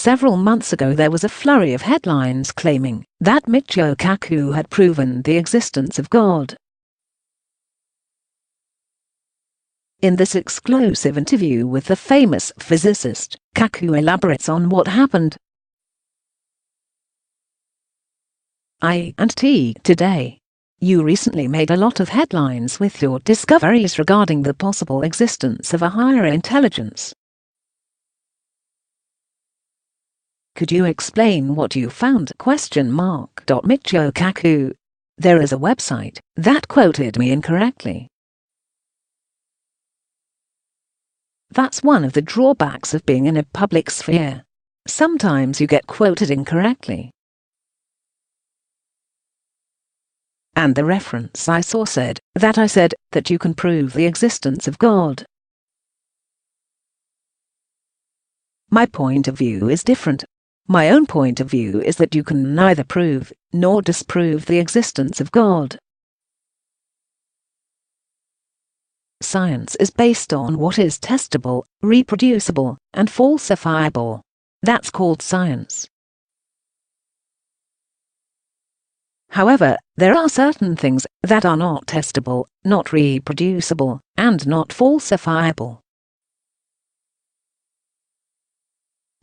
Several months ago there was a flurry of headlines claiming that Michio Kaku had proven the existence of God. In this exclusive interview with the famous physicist, Kaku elaborates on what happened. I&T Today. You recently made a lot of headlines with your discoveries regarding the possible existence of a higher intelligence. Could you explain what you found? Michio Kaku. There is a website that quoted me incorrectly. That's one of the drawbacks of being in a public sphere. Sometimes you get quoted incorrectly. And the reference I saw said that you can prove the existence of God. My point of view is different. My own point of view is that you can neither prove nor disprove the existence of God. Science is based on what is testable, reproducible, and falsifiable. That's called science. However, there are certain things that are not testable, not reproducible, and not falsifiable.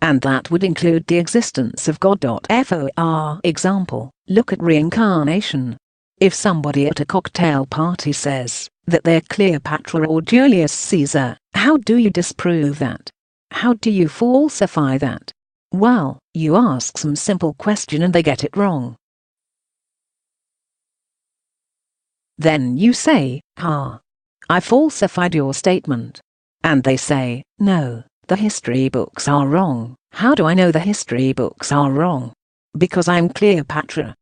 And that would include the existence of God. For example, look at reincarnation. If somebody at a cocktail party says that they're Cleopatra or Julius Caesar, how do you disprove that? How do you falsify that? Well, you ask some simple question and they get it wrong. Then you say, I falsified your statement. And they say, no, the history books are wrong. How do I know the history books are wrong? Because I'm Cleopatra.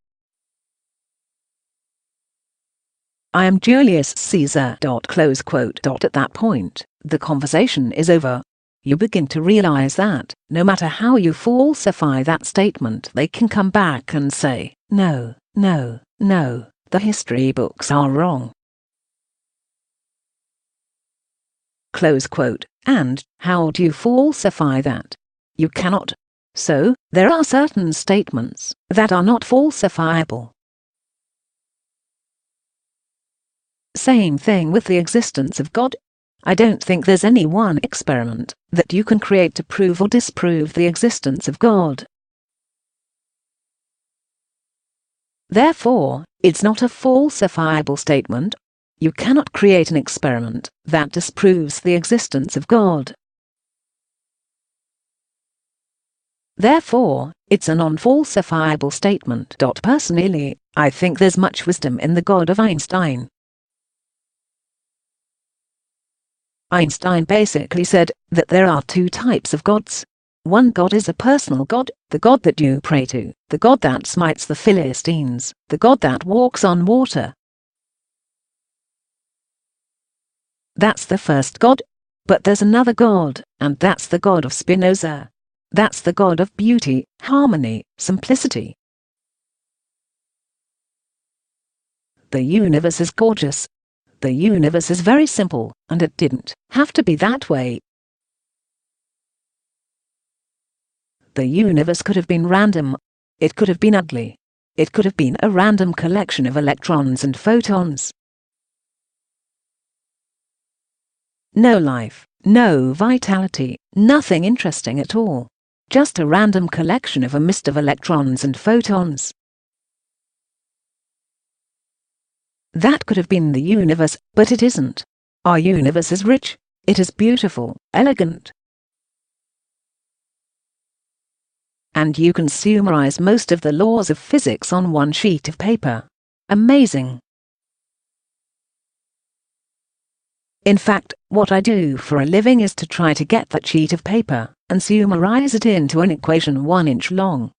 I am Julius Caesar. Close quote. At that point, the conversation is over. You begin to realize that, no matter how you falsify that statement, they can come back and say, no, no, no, the history books are wrong. Close quote. And how do you falsify that? You cannot. So, there are certain statements that are not falsifiable. Same thing with the existence of God. I don't think there's any one experiment that you can create to prove or disprove the existence of God. Therefore, it's not a falsifiable statement. You cannot create an experiment that disproves the existence of God. Therefore, it's a non-falsifiable statement. Personally, I think there's much wisdom in the God of Einstein. Einstein basically said that there are two types of gods. One God is a personal God, the God that you pray to, the God that smites the Philistines, the God that walks on water. That's the first God. But there's another God, and that's the God of Spinoza. That's the God of beauty, harmony, simplicity. The universe is gorgeous. The universe is very simple, and it didn't have to be that way. The universe could have been random. It could have been ugly. It could have been a random collection of electrons and photons. No life, no vitality, nothing interesting at all. Just a random collection of a mist of electrons and photons. That could have been the universe, but it isn't. Our universe is rich. It is beautiful, elegant. And you can summarize most of the laws of physics on one sheet of paper. Amazing. In fact, what I do for a living is to try to get that sheet of paper and summarize it into an equation 1 inch long.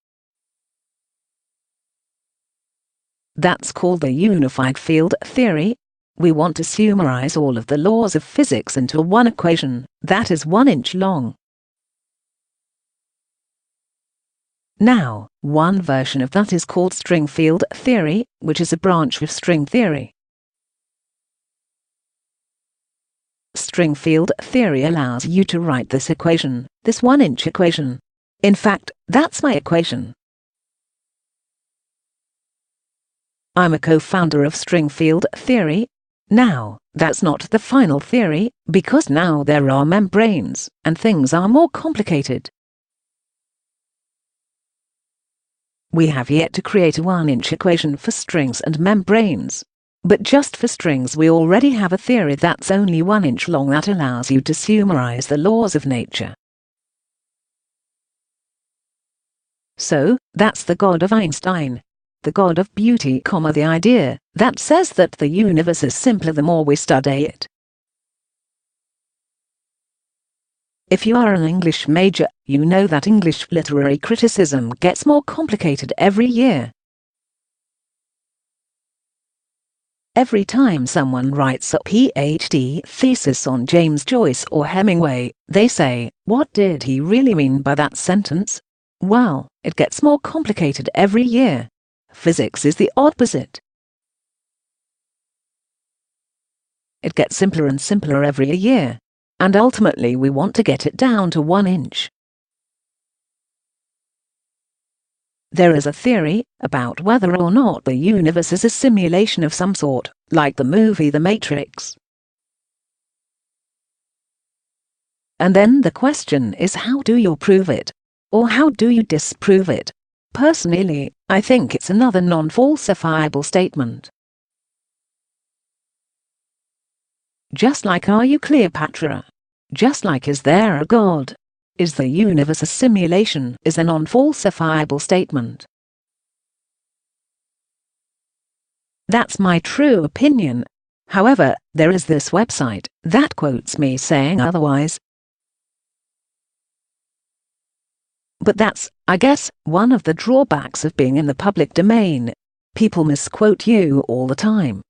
That's called the unified field theory. We want to summarize all of the laws of physics into one equation that is 1 inch long. Now, one version of that is called string field theory, which is a branch of string theory. String field theory allows you to write this equation, this 1 inch equation. In fact, that's my equation. I'm a co-founder of string field theory. Now, that's not the final theory, because now there are membranes, and things are more complicated. We have yet to create a 1-inch equation for strings and membranes. But just for strings we already have a theory that's only 1 inch long that allows you to summarize the laws of nature. So, that's the God of Einstein. The God of beauty, the idea that says that the universe is simpler the more we study it. If you are an English major, you know that English literary criticism gets more complicated every year. Every time someone writes a PhD thesis on James Joyce or Hemingway, they say, "What did he really mean by that sentence?" Well, it gets more complicated every year. Physics is the opposite. It gets simpler and simpler every year. And ultimately we want to get it down to 1 inch. There is a theory about whether or not the universe is a simulation of some sort, like the movie The Matrix. And then the question is, how do you prove it? Or how do you disprove it? Personally, I think it's another non-falsifiable statement. Just like Are You Cleopatra? Just like Is There a God? Is the universe a simulation is a non-falsifiable statement. That's my true opinion. However, there is this website that quotes me saying otherwise. But that's, I guess, one of the drawbacks of being in the public domain. People misquote you all the time.